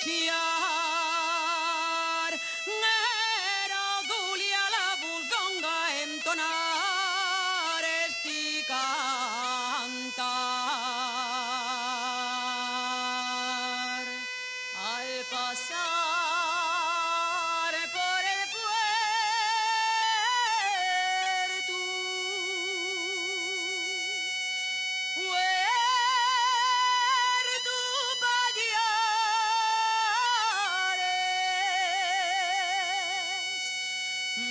chiar, era Julia la busdonga entonar esti cantar. Al pasar por el puerto,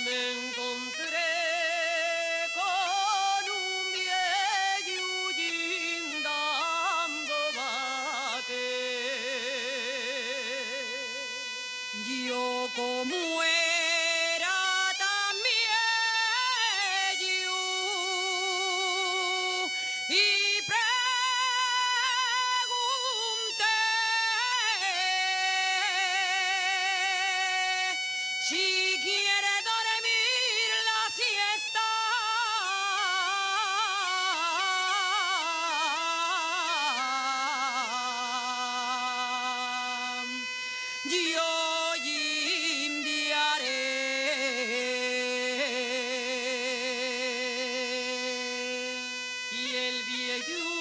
me encontré con un viejo guindando vaque. Yo como era también yo y pregunté si quiere dormir la siesta. Yo enviaré y el viejo